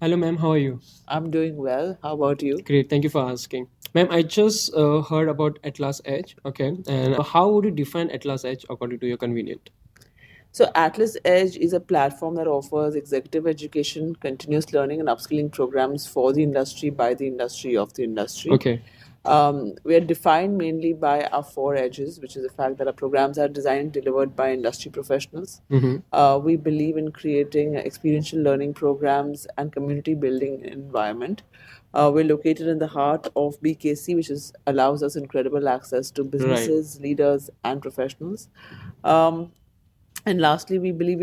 Hello, ma'am. How are you? I'm doing well. How about you? Great. Thank you for asking. Ma'am, I just heard about Atlas Edge. Okay. And how would you define Atlas Edge according to your convenient? So, Atlas Edge is a platform that offers executive education, continuous learning, and upskilling programs for the industry by the industry of the industry. Okay. We are defined mainly by our four edges, which is the fact that our programs are designed and delivered by industry professionals. Mm-hmm. We believe in creating experiential learning programs and community building environment. We're located in the heart of BKC, which allows us incredible access to Right. businesses, leaders, and professionals. Um, and lastly, we believe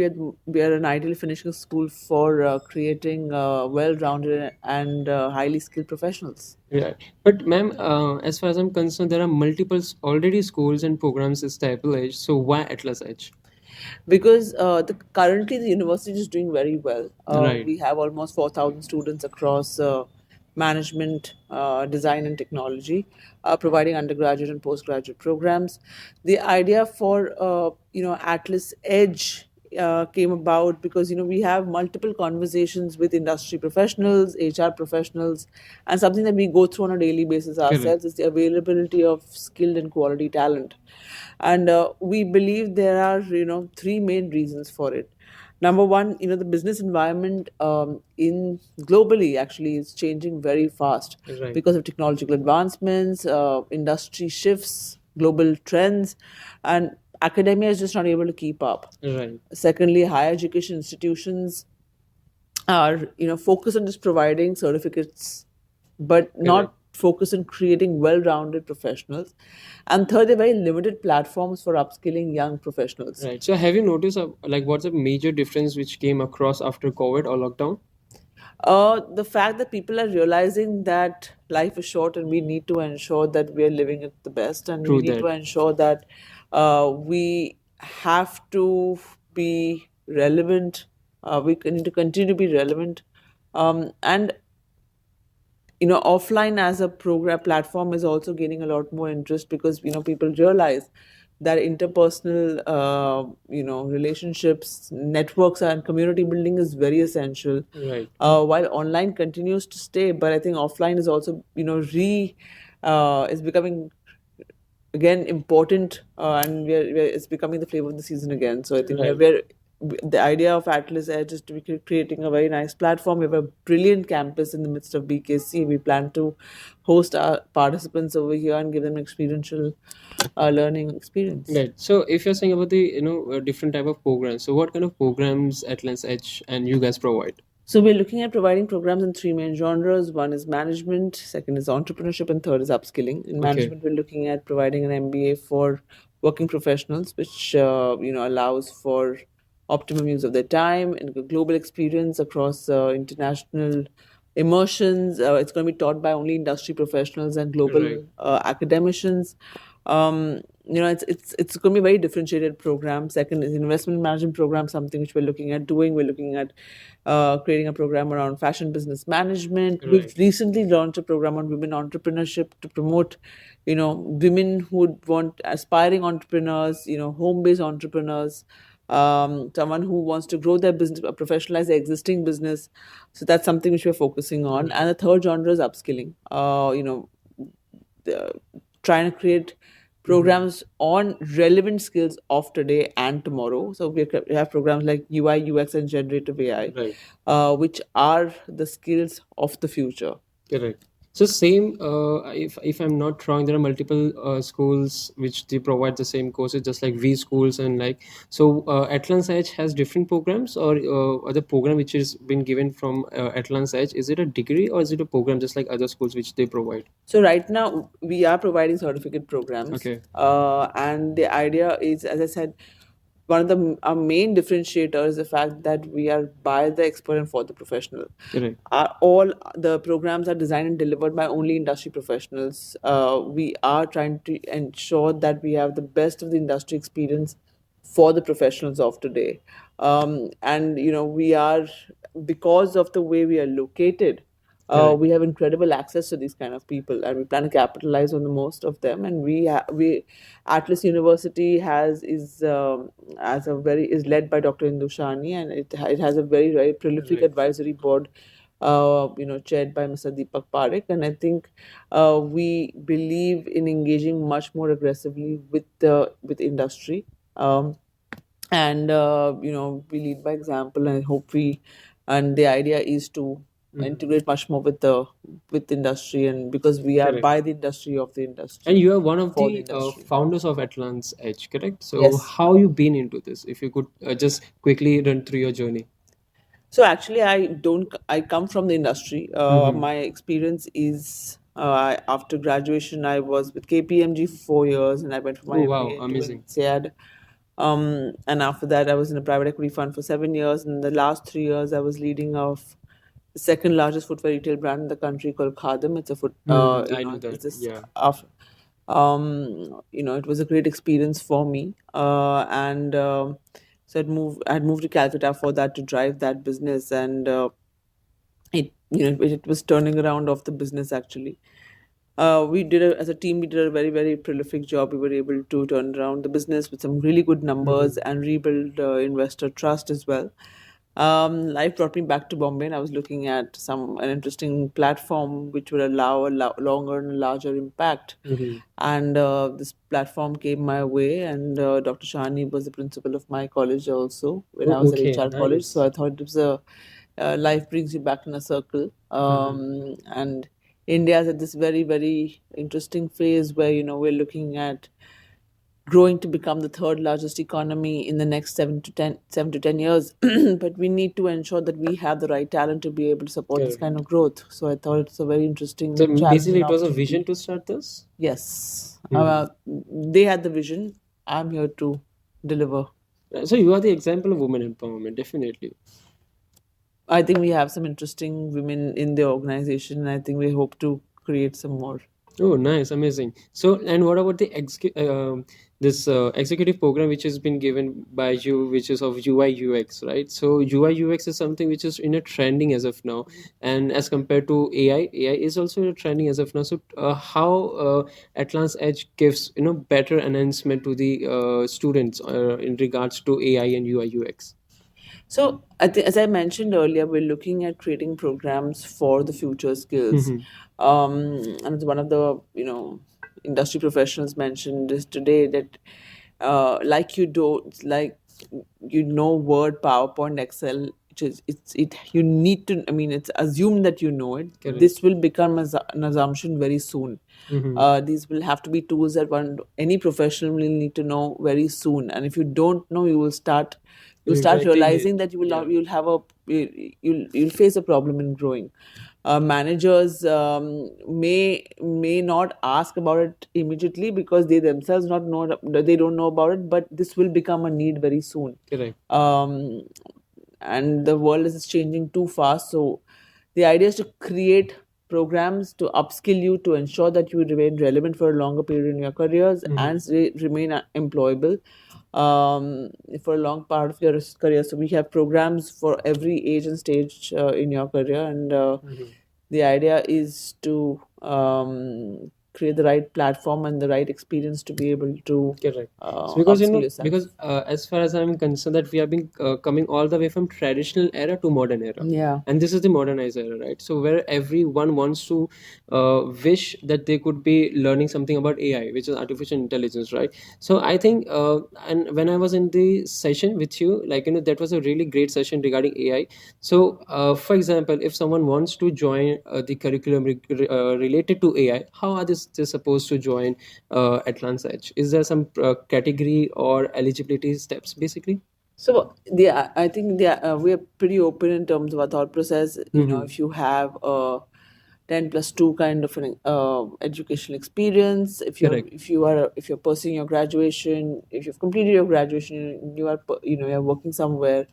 we are an ideal finishing school for creating well-rounded and highly skilled professionals. Right. But, ma'am, as far as I'm concerned, there are multiple already schools and programs established. So why Atlas Edge? Because currently the university is doing very well. Right. We have almost 4,000 students across management, design, and technology, providing undergraduate and postgraduate programs. The idea for Atlas Edge came about because we have multiple conversations with industry professionals, HR professionals, and something that we go through on a daily basis Correct. ourselves is the availability of skilled and quality talent. And we believe there are three main reasons for it. Number one, the business environment in globally actually is changing very fast Right. because of technological advancements, industry shifts, global trends, and academia is just not able to keep up. Right. Secondly, higher education institutions are focused on just providing certificates but Correct. not focused on creating well-rounded professionals. And third, they're very limited platforms for upskilling young professionals. Right. So have you noticed like what's the major difference which came across after COVID or lockdown? The fact that people are realizing that life is short and we need to ensure that we are living it the best, and we True need to that. ensure that we have to be relevant. We need to continue to be relevant. And offline as a program platform is also gaining a lot more interest because people realize that interpersonal relationships, networks, and community building is very essential. Right. While online continues to stay, but I think offline is also re is becoming again important, and it's becoming the flavor of the season again. So I think Right. the idea of Atlas Edge is to be creating a very nice platform. We have a brilliant campus in the midst of BKC. We plan to host our participants over here and give them experiential learning experience. Right. So if you're saying about the different type of programs, so what kind of programs Atlas Edge and you guys provide? So we're looking at providing programs in three main genres. One is management, second is entrepreneurship, and third is upskilling. In Okay. management, we're looking at providing an MBA for working professionals, which allows for optimum use of their time and a global experience across international immersions. It's going to be taught by only industry professionals and global Right. academicians. It's going to be a very differentiated program. Second is investment management program, something which we're looking at doing. We're looking at creating a program around fashion business management. We've Right. recently launched a program on women entrepreneurship to promote, women who would want aspiring entrepreneurs, home-based entrepreneurs, someone who wants to grow their business, professionalize their existing business. So that's something which we're focusing on. Right. And the third genre is upskilling. The, trying to create programs on relevant skills of today and tomorrow. So we have programs like UI, UX, and generative AI, Right. which are the skills of the future. Correct. So same, if I'm not wrong, there are multiple schools which they provide the same courses, just like V schools and like. So Atlas Edge has different programs, or the program which is been given from Atlas Edge, is it a degree or is it a program just like other schools which they provide? So right now we are providing certificate programs, Okay. and the idea is, as I said, one of our main differentiators is the fact that we are by the expert and for the professional. Correct. All the programs are designed and delivered by only industry professionals. We are trying to ensure that we have the best of the industry experience for the professionals of today. And we are, because of the way we are located, Correct. we have incredible access to these kind of people, and we plan to capitalize on the most of them. And we Atlas University is led by Dr. Indushani, and it has a very prolific Right. advisory board chaired by Mr. Deepak Parekh. And I think we believe in engaging much more aggressively with industry. Um, and we lead by example, and hope we and the idea is to integrate much more with industry, and because we are Correct. by the industry of the And industry you are one of for the the industry. founders of Atlant's Edge, correct? So Yes. how you been into this? If you could just quickly run through your journey. So actually, I come from the industry. Mm-hmm. My experience is after graduation, I was with KPMG for 4 years, and I went for my Oh wow, MBA into amazing. INSEAD. And after that, I was in a private equity fund for 7 years. And the last 3 years, I was leading of the second largest footwear retail brand in the country called Khadam. It's a I know that. it's this Yeah. after, it was a great experience for me. And so I'd moved to Calcutta for that to drive that business, and it was turning around of the business actually. As a team, we did a very, very prolific job. We were able to turn around the business with some really good numbers Mm-hmm. and rebuild investor trust as well. Life brought me back to Bombay, and I was looking at an interesting platform which would allow a longer and larger impact. Mm-hmm. And this platform came my way, and Dr. Shani was the principal of my college also when I Oh, was at okay, HR college. So nice. I thought it was a life brings you back in a circle. Mm-hmm. And India is at this very, very interesting phase where we're looking at growing to become the third largest economy in the next 7 to 10 years. But we need to ensure that we have the right talent to be able to support this Correct. kind of growth. So I thought it's a very So interesting challenge basically, and it was a opportunity. vision to start this. Yes, Mm-hmm. they had the vision. I'm here to deliver. So you are the example of women empowerment, definitely. I think we have some interesting women in the organization, and I think we hope to create some more. Oh, nice, amazing. So, and what about the this executive program which has been given by you, which is of UI UX, right? So, UI UX is something which is in a trending as of now, and as compared to AI is also in a trending as of now. So, how Atlas Edge gives better enhancement to the students in regards to AI and UI UX? So, as I mentioned earlier, we're looking at creating programs for the future skills. Mm-hmm. And it's one of the industry professionals mentioned this today that like Word, PowerPoint, Excel. It you need to. I mean, it's assumed that you know it. Correct. This will become an assumption very soon. Mm-hmm. These will have to be tools that any professional will need to know very soon. And if you don't know, you'll start Exactly. realizing that you will Yeah. not, you'll face a problem in growing. Managers may not ask about it immediately because they themselves not know they don't know about it, but this will become a need very soon. Correct. um, and the world is changing too fast. So the idea is to create programs to upskill you to ensure that you remain relevant for a longer period in your careers Mm-hmm. and remain employable for a long part of your career. So we have programs for every age and stage in your career, and Mm-hmm. the idea is to create the right platform and the right experience to be able to Correct. So because upskill yourself. as far as I'm concerned, that we have been coming all the way from traditional era to modern era, Yeah. and this is the modernized era, right? So where everyone wants to wish that they could be learning something about AI, which is artificial intelligence, right? So I think, and when I was in the session with you, like that was a really great session regarding AI. So, for example, if someone wants to join the curriculum related to AI, how are they supposed to join Atlant's Edge? Is there some category or eligibility steps basically? So I think we are pretty open in terms of our thought process. Mm-hmm. If you have a 10+2 kind of an educational experience, Correct. if you're pursuing your graduation, if you've completed your graduation, you're working somewhere,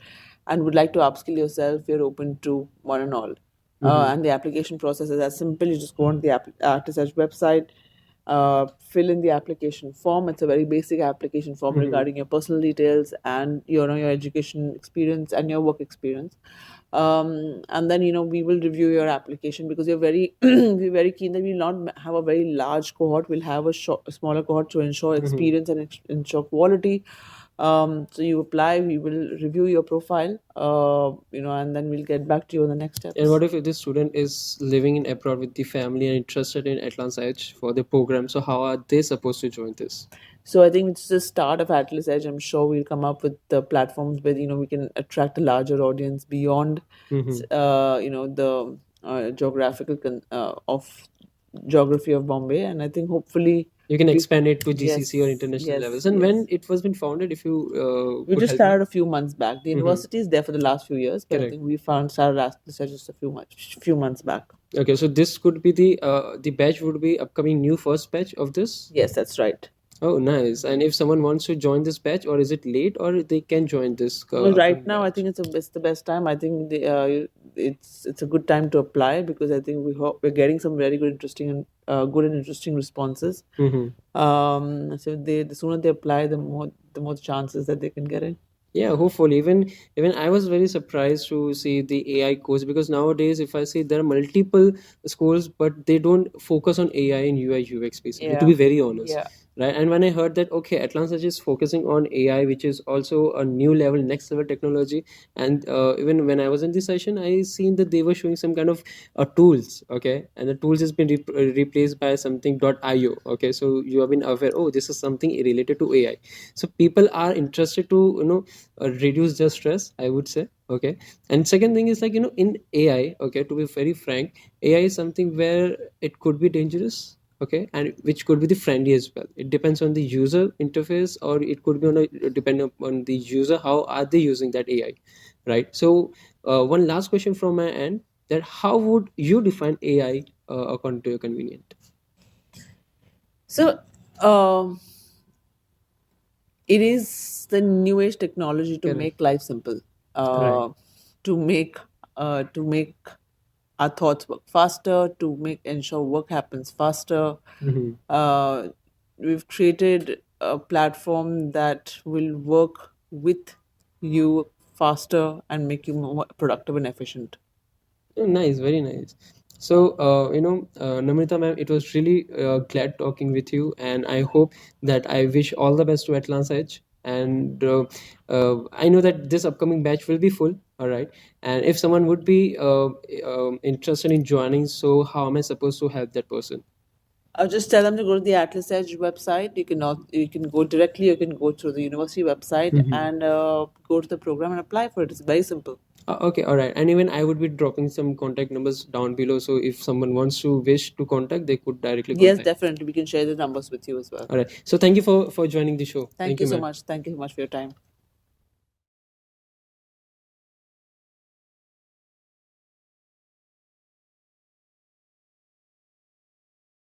and would like to upskill yourself, you're open to one and all. Mm-hmm. And the application process is as simple. You just go on the Artist Edge website, fill in the application form. It's a very basic application form Mm-hmm. regarding your personal details and your education experience and your work experience. And then we will review your application because we're very keen that we'll not have a very large cohort. We'll have a smaller cohort to ensure Mm-hmm. experience and ensure quality. So you apply, we will review your profile, and then we'll get back to you on the next steps. And what if this student is living in abroad with the family and interested in Atlas Edge for the program? So how are they supposed to join this? So I think it's the start of Atlas Edge. I'm sure we'll come up with the platforms where we can attract a larger audience beyond, the geographical of geography of Bombay, and I think hopefully You can we- expand it to yes, GCC or international yes, levels. And yes. when it was been founded, if you We could just help me. started a few months back. The university is there for the last few years, but I Correct. think we started Atlas Edge just a few months back. Okay, so this could be the batch would be upcoming new first batch of this. Yes, that's right. Oh, nice. And if someone wants to join this batch, or is it late, or they can join this? Well, right upcoming now, I batch? think it's the best time. I think it's a good time to apply, because I think we're getting some very good, interesting responses. So the sooner they apply, the more chances that they can get in. Yeah, hopefully. Even I was very surprised to see the AI course, because nowadays, if I see, there are multiple schools, but they don't focus on AI and UI UX basically. To be very honest, Yeah. right? And when I heard that, okay, Atlanta is focusing on AI, which is also a new level, next level technology, and even when I was in the session, I seen that they were showing some kind of tools, okay, and the tools has been replaced by something .io, okay. So you have been aware, oh, this is something related to AI. So people are interested to reduce their stress, I would say, okay. And second thing is, like, in AI, okay, to be very frank, AI is something where it could be dangerous, okay, and which could be the friendly as well. It depends on the user interface, or it could be depending upon the user, how are they using that AI, right? So one last question from my end, that how would you define AI according to your convenient? So, it is the new age technology to Correct. make life simple, Right. to make our thoughts work faster, to make ensure work happens faster. Mhm. We've created a platform that will work with you faster and make you more productive and efficient. Oh, nice, very nice. So, Namrita ma'am, it was really glad talking with you, and I hope that I wish all the best to Atlanta Edge. And I know that this upcoming batch will be full, all right. And if someone would be interested in joining, so how am I supposed to help that person? I'll just tell them to go to the Atlas Edge website. You can go directly. You can go through the university website and go to the program and apply for it. It's very simple. Okay, all right. And even I would be dropping some contact numbers down below. So if someone wants to wish to contact, they could directly Yes, contact. definitely. We can share the numbers with you as well. All right. So thank you for joining the show. Thank you so ma'am. much. Thank you so much for your time.